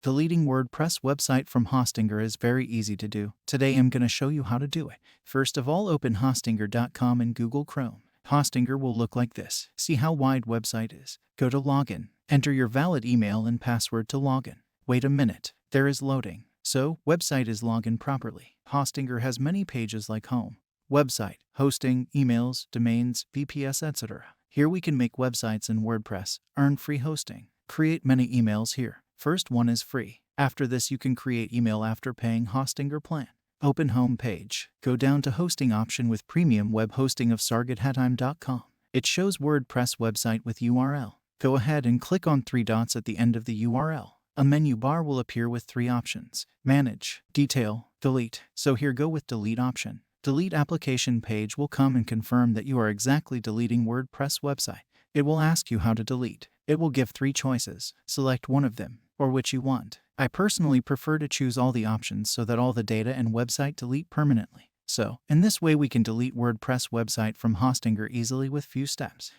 Deleting WordPress website from Hostinger is very easy to do. Today I'm going to show you how to do it. First of all, open hostinger.com in Google Chrome. Hostinger will look like this. See how wide website is. Go to Login. Enter your valid email and password to login. Wait a minute. There is loading. So, website is logged properly. Hostinger has many pages like home, website, hosting, emails, domains, VPS, etc. Here we can make websites in WordPress, earn free hosting, create many emails here. First one is free. After this you can create email after paying Hostinger plan. Open home page. Go down to hosting option with premium web hosting of sargethatime.com. It shows WordPress website with URL. Go ahead and click on 3 dots at the end of the URL. A menu bar will appear with 3 options: manage, detail, delete. So here go with delete option. Delete application page will come and confirm that you are exactly deleting WordPress website. It will ask you how to delete. It will give 3 choices. Select one of them, or which you want. I personally prefer to choose all the options so that all the data and website delete permanently. So, in this way we can delete WordPress website from Hostinger easily with few steps.